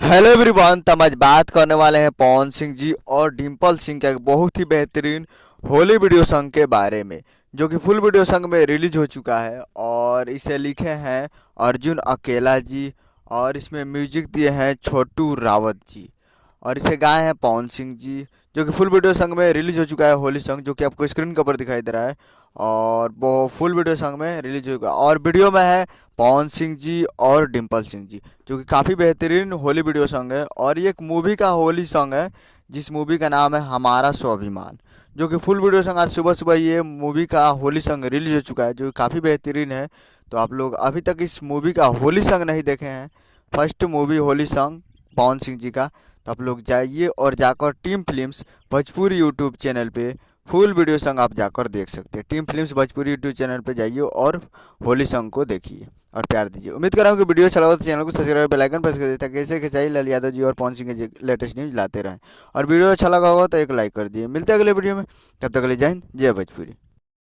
Hello everyone, तो हम आज बात करने वाले हैं पवन सिंह जी और डिम्पल सिंह के एक बहुत ही बेहतरीन होली वीडियो सॉन्ग के बारे में, जो कि फुल वीडियो सॉन्ग में रिलीज हो चुका है। और इसे लिखे हैं अर्जुन अकेला जी और इसमें म्यूजिक दिए हैं छोटू रावत जी और इसे गाए हैं पवन सिंह जी, जो कि फुल वीडियो सॉन्ग में रिलीज हो चुका है होली सॉन्ग, जो कि आपको स्क्रीन के ऊपर दिखाई दे रहा है। और वो फुल वीडियो सॉन्ग में रिलीज होगा और वीडियो में है पवन सिंह जी और डिम्पल सिंह जी, जो कि काफ़ी बेहतरीन होली वीडियो सॉन्ग है। और ये एक मूवी का होली सॉन्ग है, जिस मूवी का नाम है हमारा स्वाभिमान, जो कि फुल वीडियो सॉन्ग आज सुबह सुबह ये मूवी का होली सॉन्ग रिलीज हो चुका है, जो कि काफ़ी बेहतरीन है। तो आप लोग अभी तक इस मूवी का होली सॉन्ग नहीं देखे हैं, first movie Holi song Pawan Singh ji का, तो आप लोग जाइए और जाकर team films Bhojpuri YouTube channel पे फुल वीडियो सॉन्ग आप जाकर देख सकते हैं। Team films Bhojpuri YouTube channel पे जाइए और होली सॉन्ग को देखिए और प्यार दीजिए। उम्मीद कर रहा हूँ कि वीडियो अच्छा लगा तो चैनल को सब्सक्राइब बेल आइकन प्रेस कर दें ताकि ऐसे खिंचाई लाल यादव जी और पवन सिंह के लेटेस्ट न्यूज लाते रहें। और वीडियो अच्छा लगा होगा तो एक लाइक कर दिए। मिलते हैं अगले वीडियो में, तब तक के लिए जय हिंद, जय भोजपुरी।